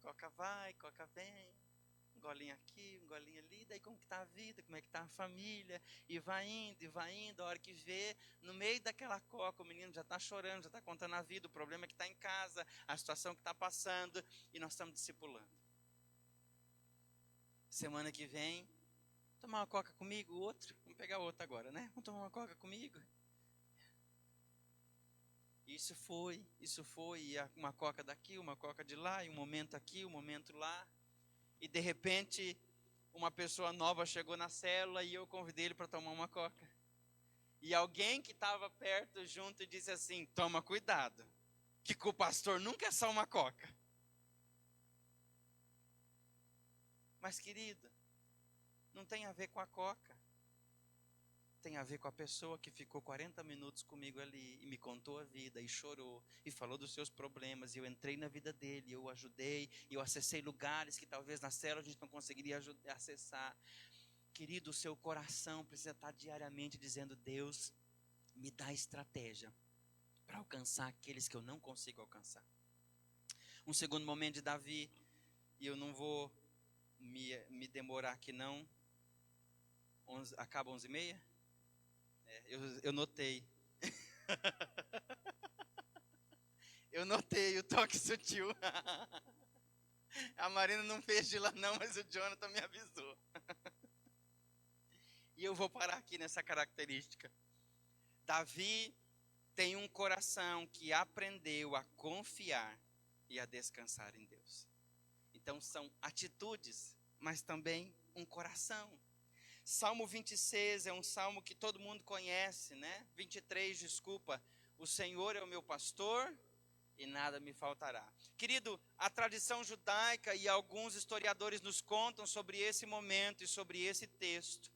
Coca vai, coca vem. Um golinho aqui, um golinho ali. Daí como que está a vida, como é que está a família. E vai indo. A hora que vê, no meio daquela coca, o menino já está chorando, já está contando a vida. O problema é que está em casa, a situação que está passando. E nós estamos discipulando. Semana que vem, tomar uma coca comigo, outro. Vamos pegar outro agora, né? Vamos tomar uma coca comigo. Isso foi, e uma coca daqui, uma coca de lá, e um momento aqui, um momento lá. E de repente, uma pessoa nova chegou na célula e eu convidei ele para tomar uma coca. E alguém que estava perto junto disse assim, toma cuidado, que com o pastor nunca é só uma coca. Mas querido, não tem a ver com a coca. Tem a ver com a pessoa que ficou 40 minutos comigo ali e me contou a vida e chorou e falou dos seus problemas. E eu entrei na vida dele, eu ajudei, eu acessei lugares que talvez na célula a gente não conseguiria acessar. Querido, o seu coração precisa estar diariamente dizendo, Deus, me dá estratégia para alcançar aqueles que eu não consigo alcançar. Um segundo momento de Davi, e eu não vou me demorar aqui não. Acaba 11h30? Eu notei. Eu notei o toque sutil. A Marina não fez de lá não, mas o Jonathan me avisou. E eu vou parar aqui nessa característica. Davi tem um coração que aprendeu a confiar e a descansar em Deus. Então são atitudes, mas também um coração. Salmo 26 é um salmo que todo mundo conhece, né? 23, desculpa. O Senhor é o meu pastor e nada me faltará. Querido, a tradição judaica e alguns historiadores nos contam sobre esse momento e sobre esse texto.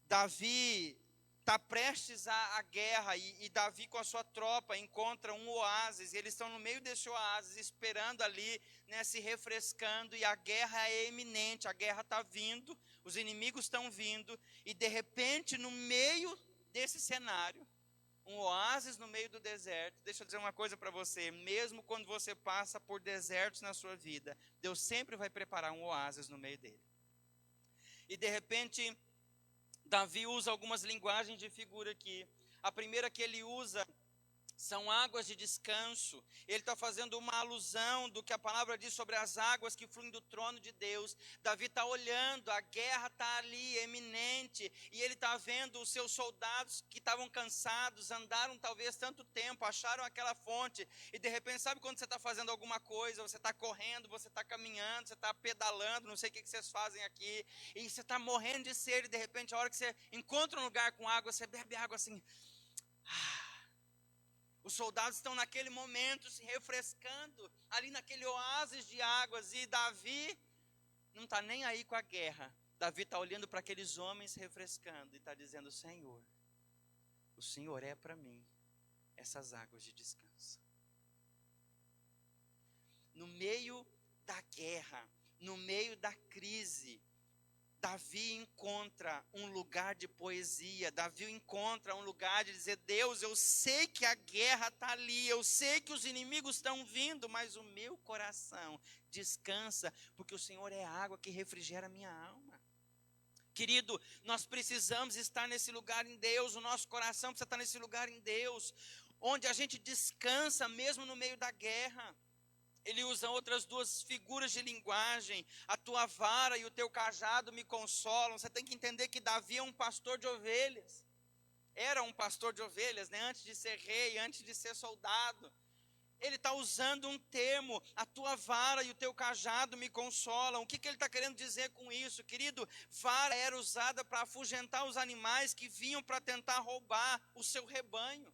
Davi está prestes à guerra e Davi com a sua tropa encontra um oásis. Eles estão no meio desse oásis esperando ali, né, se refrescando, e a guerra é iminente, a guerra está vindo, os inimigos estão vindo, e de repente no meio desse cenário, um oásis no meio do deserto. Deixa eu dizer uma coisa para você, mesmo quando você passa por desertos na sua vida, Deus sempre vai preparar um oásis no meio dele. E de repente Davi usa algumas linguagens de figura aqui. A primeira que ele usa são águas de descanso. Ele está fazendo uma alusão do que a palavra diz sobre as águas que fluem do trono de Deus. Davi está olhando, a guerra está ali, eminente, e ele está vendo os seus soldados que estavam cansados, andaram talvez tanto tempo, acharam aquela fonte, e de repente, sabe quando você está fazendo alguma coisa, você está correndo, você está caminhando, você está pedalando, não sei o que vocês fazem aqui, e você está morrendo de sede, e de repente, a hora que você encontra um lugar com água, você bebe água assim, os soldados estão naquele momento se refrescando, ali naquele oásis de águas, e Davi não está nem aí com a guerra. Davi está olhando para aqueles homens se refrescando e está dizendo, Senhor, o Senhor é para mim essas águas de descanso. No meio da guerra, no meio da crise, Davi encontra um lugar de poesia, Davi encontra um lugar de dizer, Deus, eu sei que a guerra está ali, eu sei que os inimigos estão vindo, mas o meu coração descansa, porque o Senhor é a água que refrigera a minha alma. Querido, nós precisamos estar nesse lugar em Deus, o nosso coração precisa estar nesse lugar em Deus, onde a gente descansa mesmo no meio da guerra. Ele usa outras duas figuras de linguagem. A tua vara e o teu cajado me consolam. Você tem que entender que Davi é um pastor de ovelhas. Era um pastor de ovelhas, né? Antes de ser rei, antes de ser soldado. Ele está usando um termo, a tua vara e o teu cajado me consolam. O que ele está querendo dizer com isso? Querido, vara era usada para afugentar os animais que vinham para tentar roubar o seu rebanho.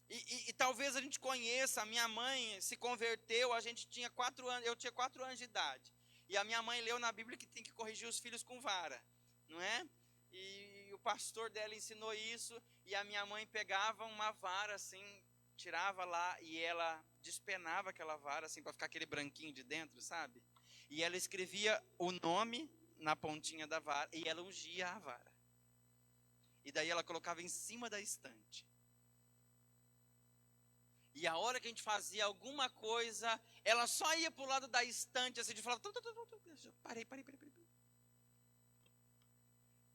E talvez a gente conheça, a minha mãe se converteu, a gente tinha 4 anos, eu tinha 4 anos de idade. E a minha mãe leu na Bíblia que tem que corrigir os filhos com vara, não é? E o pastor dela ensinou isso, e a minha mãe pegava uma vara assim, tirava lá e ela despenava aquela vara assim para ficar aquele branquinho de dentro, sabe? E ela escrevia o nome na pontinha da vara e ela ungia a vara. E daí ela colocava em cima da estante. E a hora que a gente fazia alguma coisa, ela só ia para o lado da estante, assim, de falar, parei.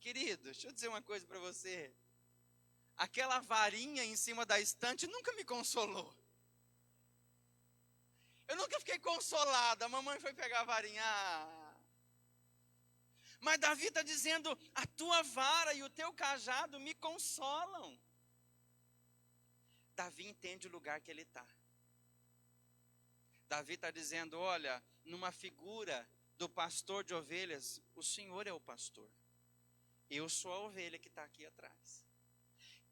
Querido, deixa eu dizer uma coisa para você. Aquela varinha em cima da estante nunca me consolou. Eu nunca fiquei consolado. A mamãe foi pegar a varinha. Mas Davi está dizendo, a tua vara e o teu cajado me consolam. Davi entende o lugar que ele está. Davi está dizendo, olha, numa figura do pastor de ovelhas, o Senhor é o pastor. Eu sou a ovelha que está aqui atrás.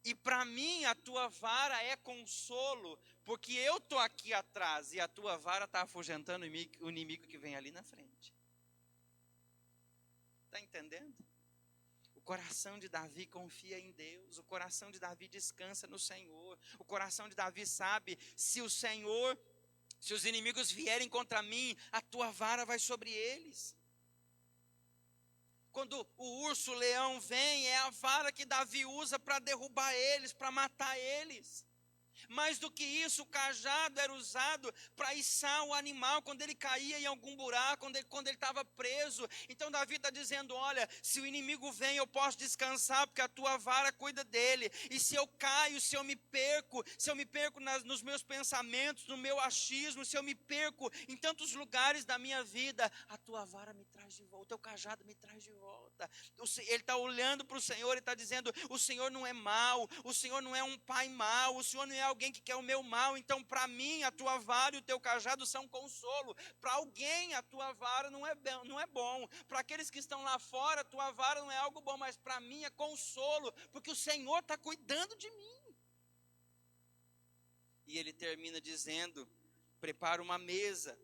E para mim a tua vara é consolo, porque eu estou aqui atrás e a tua vara está afugentando o inimigo que vem ali na frente. Está entendendo? O coração de Davi confia em Deus, o coração de Davi descansa no Senhor, o coração de Davi sabe, se os inimigos vierem contra mim, a tua vara vai sobre eles. Quando o urso, o leão vem, é a vara que Davi usa para derrubar eles, para matar eles. Mais do que isso, o cajado era usado para içar o animal quando ele caía em algum buraco, quando ele estava preso. Então Davi está dizendo, olha, se o inimigo vem eu posso descansar, porque a tua vara cuida dele. E se eu caio, se eu me perco nos meus pensamentos, no meu achismo, se eu me perco em tantos lugares da minha vida, a tua vara me traz de volta, o teu cajado me traz de volta. Ele está olhando para o Senhor e está dizendo, o Senhor não é mau, o Senhor não é um pai mau, o Senhor não é alguém que quer o meu mal. Então para mim a tua vara e o teu cajado são consolo. Para alguém a tua vara não é bom, para aqueles que estão lá fora a tua vara não é algo bom, mas para mim é consolo, porque o Senhor está cuidando de mim. E ele termina dizendo, prepara uma mesa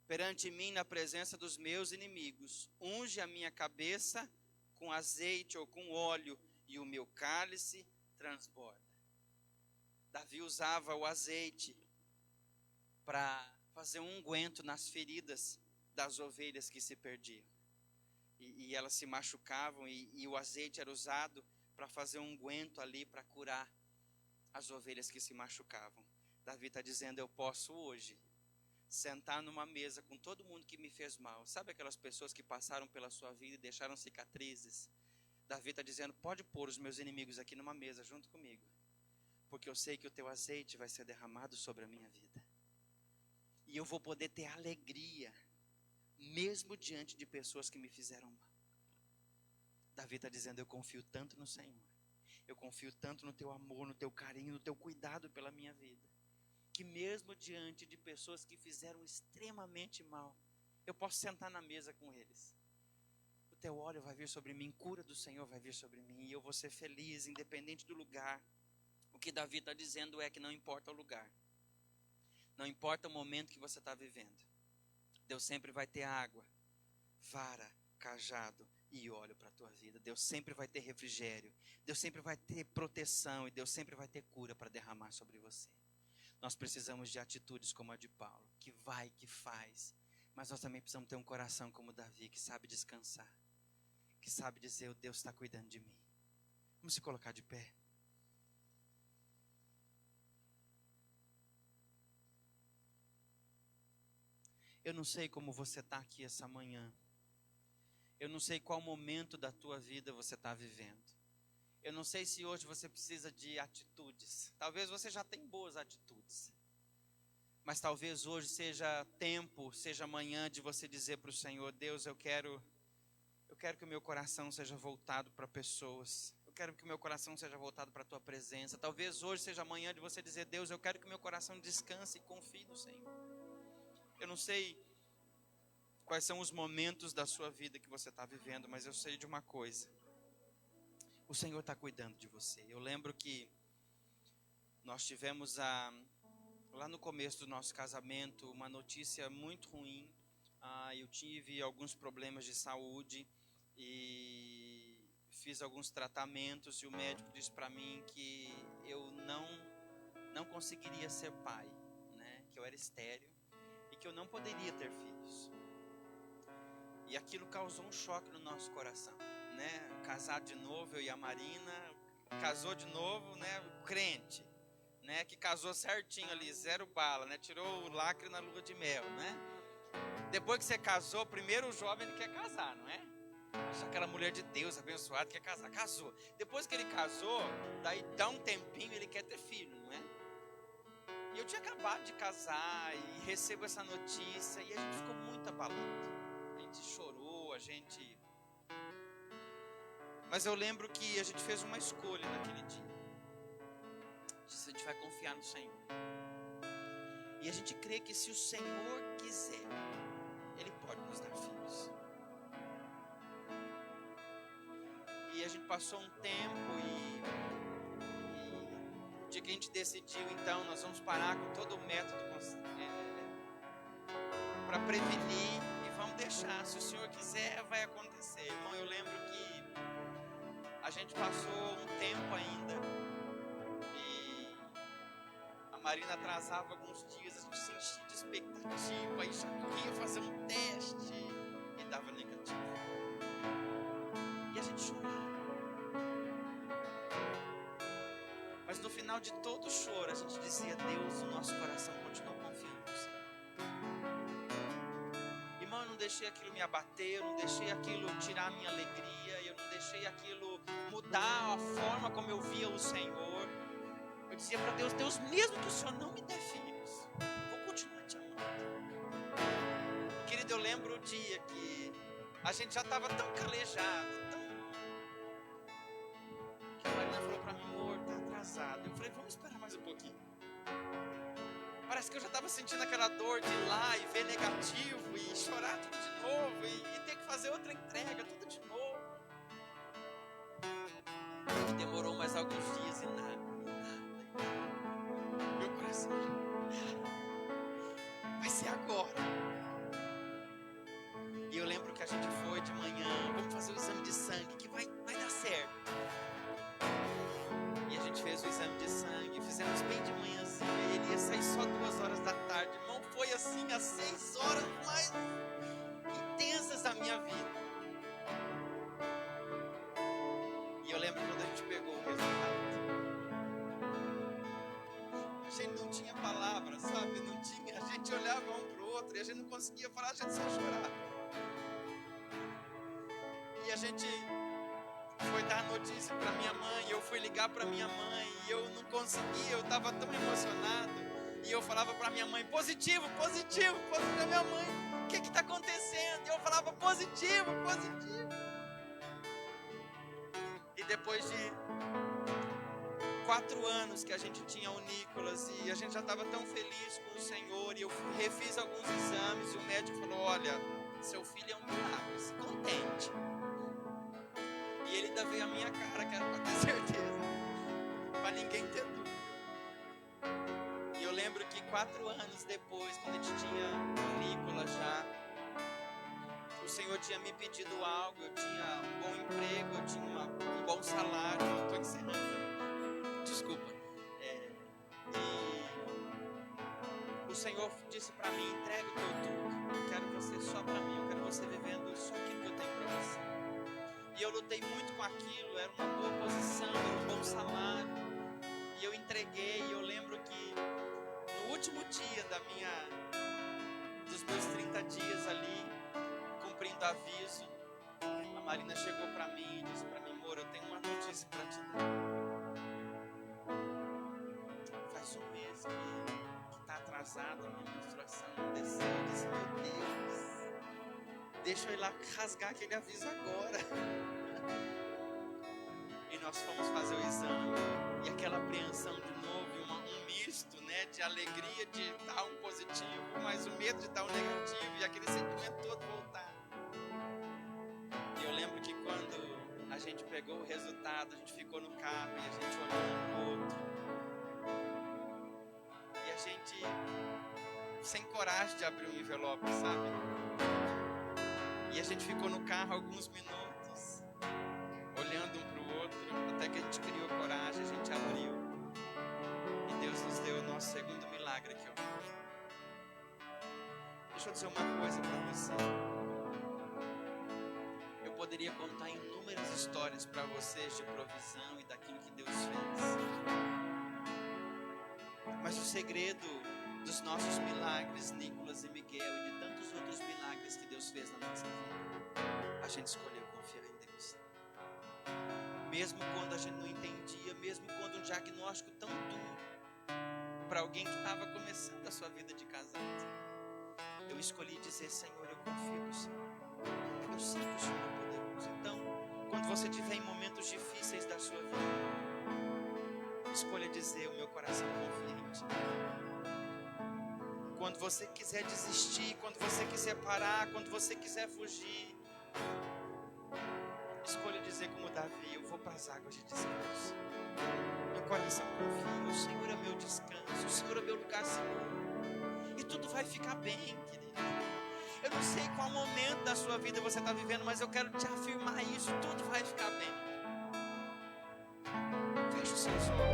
perante mim na presença dos meus inimigos, unge a minha cabeça com azeite ou com óleo, e o meu cálice transborda. Davi usava o azeite para fazer um unguento nas feridas das ovelhas que se perdiam. E elas se machucavam, e o azeite era usado para fazer um unguento ali, para curar as ovelhas que se machucavam. Davi está dizendo, eu posso hoje sentar numa mesa com todo mundo que me fez mal. Sabe aquelas pessoas que passaram pela sua vida e deixaram cicatrizes? Davi está dizendo, pode pôr os meus inimigos aqui numa mesa junto comigo, porque eu sei que o teu azeite vai ser derramado sobre a minha vida. E eu vou poder ter alegria, mesmo diante de pessoas que me fizeram mal. Davi está dizendo, eu confio tanto no Senhor. Eu confio tanto no teu amor, no teu carinho, no teu cuidado pela minha vida, que mesmo diante de pessoas que fizeram extremamente mal, eu posso sentar na mesa com eles. O teu óleo vai vir sobre mim, cura do Senhor vai vir sobre mim, e eu vou ser feliz, independente do lugar. O que Davi está dizendo é que não importa o lugar, não importa o momento que você está vivendo, Deus sempre vai ter água, vara, cajado e óleo para a tua vida. Deus sempre vai ter refrigério, Deus sempre vai ter proteção, e Deus sempre vai ter cura para derramar sobre você. Nós precisamos de atitudes como a de Paulo, que vai, que faz, mas nós também precisamos ter um coração como Davi, que sabe descansar, que sabe dizer, o Deus está cuidando de mim. Vamos se colocar de pé. Eu não sei como você está aqui essa manhã. Eu não sei qual momento da tua vida você está vivendo. Eu não sei se hoje você precisa de atitudes. Talvez você já tenha boas atitudes. Mas talvez hoje seja tempo, seja amanhã de você dizer para o Senhor: Deus, eu quero que o meu coração seja voltado para pessoas. Eu quero que o meu coração seja voltado para a tua presença. Talvez hoje seja amanhã de você dizer: Deus, eu quero que o meu coração descanse e confie no Senhor. Eu não sei quais são os momentos da sua vida que você está vivendo, mas eu sei de uma coisa: o Senhor está cuidando de você. Eu lembro que nós tivemos lá no começo do nosso casamento uma notícia muito ruim. Eu tive alguns problemas de saúde e fiz alguns tratamentos, e o médico disse para mim que eu não conseguiria ser pai, né? Que eu era estéril e que eu não poderia ter filhos. E aquilo causou um choque no nosso coração, né? Casado de novo, eu e a Marina, casou de novo, né? Crente, né? Que casou certinho ali, zero bala, né? Tirou o lacre na lua de mel, né? Depois que você casou, primeiro o jovem ele quer casar, não é? Acha aquela mulher de Deus abençoada, quer casar, casou. Depois que ele casou, daí dá um tempinho, ele quer ter filho, não é? E eu tinha acabado de casar e recebo essa notícia e a gente ficou muito abalado. A gente chorou, Mas eu lembro que a gente fez uma escolha naquele dia. Disse: a gente vai confiar no Senhor. E a gente crê que se o Senhor quiser, Ele pode nos dar filhos. E a gente passou um tempo e o dia que a gente decidiu, então, nós vamos parar com todo o método para prevenir e vamos deixar. Se o Senhor quiser, vai acontecer. Irmão, eu lembro que a gente passou um tempo ainda e a Marina atrasava alguns dias, a gente se enchia de expectativa e já queria fazer um teste e dava negativo. E a gente chorava. Mas no final de todo o choro, a gente dizia: Deus, o nosso coração continua confiando no Senhor. Irmão, eu não deixei aquilo me abater, eu não deixei aquilo tirar a minha alegria, eu não deixei aquilo mudar a forma como eu via o Senhor. Eu dizia para Deus: Deus, mesmo que o Senhor não me dê filhos, eu vou continuar te amando. E, querido, eu lembro o dia que a gente já estava tão calejado, que a Marina falou para mim: amor, tá atrasado. Eu falei: vamos esperar mais um pouquinho. Parece que eu já estava sentindo aquela dor de ir lá e ver negativo e chorar tudo de novo e ter que fazer outra entrega, tudo de novo. E demorou mais alguns dias e nada. Meu coração: vai ser agora. E eu lembro que a gente foi de manhã: vamos fazer o exame de sangue que vai dar certo. E a gente fez o exame de sangue, fizemos bem de manhãzinha. Ele ia sair só 2 horas da tarde. Irmão, foi assim as 6 horas mais intensas da minha vida. E eu lembro quando a gente pegou o resultado. A gente não tinha palavras, sabe? Não tinha. A gente olhava um pro outro e a gente não conseguia falar, a gente só chorava. E a gente foi dar a notícia para minha mãe, eu fui ligar para minha mãe e eu não conseguia, eu estava tão emocionado. E eu falava para minha mãe: positivo, positivo, positivo. Minha mãe: o que está acontecendo? E eu falava: positivo, positivo. E depois de 4 anos que a gente tinha o Nicolas e a gente já estava tão feliz com o Senhor, e eu refiz alguns exames e o médico falou: olha, seu filho é um milagre, se contente. E ele ainda veio a minha cara, que era para ter certeza, para ninguém ter dúvida. E eu lembro que 4 anos depois, quando a gente tinha o Nicolas já, o Senhor tinha me pedido algo. Eu tinha um bom emprego, eu tinha um bom salário. Eu estou encerrando, desculpa. E o Senhor disse para mim: entrega o teu tudo, eu quero você só para mim, eu quero você vivendo só aquilo que eu tenho para você. E eu lutei muito com aquilo, era uma boa posição, era um bom salário. E eu entreguei. E eu lembro que no último dia dos meus 30 dias ali, cumprindo aviso, a Marina chegou para mim e disse para mim: amor, eu tenho uma notícia para te dar. Faz um mês que está atrasado. atrasado, minha menstruação não desceu. Eu disse, meu Deus, deixa eu ir lá rasgar aquele aviso agora. E nós fomos fazer o exame, e aquela apreensão de novo, um misto, né, de alegria de dar um positivo, mas o medo de dar um negativo, e aquele sentimento todo voltar. E eu lembro que quando a gente pegou o resultado, a gente ficou no carro, e a gente olhou um pro outro, e a gente sem coragem de abrir o envelope, sabe? E a gente ficou no carro alguns minutos, olhando um pro outro, até que a gente criou coragem, a gente abriu. E Deus nos deu o nosso segundo milagre aqui, ó. Deixa eu dizer uma coisa para você. Eu poderia contar inúmeras histórias para vocês de provisão e daquilo que Deus fez. Mas o segredo dos nossos milagres, Nicolas e Miguel, e de tantos outros milagres que Deus fez na nossa vida, a gente escolheu confiar em Deus. Mesmo quando a gente não entendia, mesmo quando um diagnóstico tão duro para alguém que estava começando a sua vida de casado, eu escolhi dizer, Senhor, eu confio no Senhor. Eu sei que o Senhor é poderoso. Então, quando você estiver em momentos difíceis da sua vida, escolha dizer, o meu coração confia em Ti. Quando você quiser desistir, quando você quiser parar, quando você quiser fugir, escolha dizer como Davi, eu vou para as águas de descanso. Meu coração confia, o Senhor é meu descanso, o Senhor é meu lugar seguro. E tudo vai ficar bem, querido. Eu não sei qual momento da sua vida você está vivendo, mas eu quero te afirmar isso, tudo vai ficar bem. Feche os seus olhos.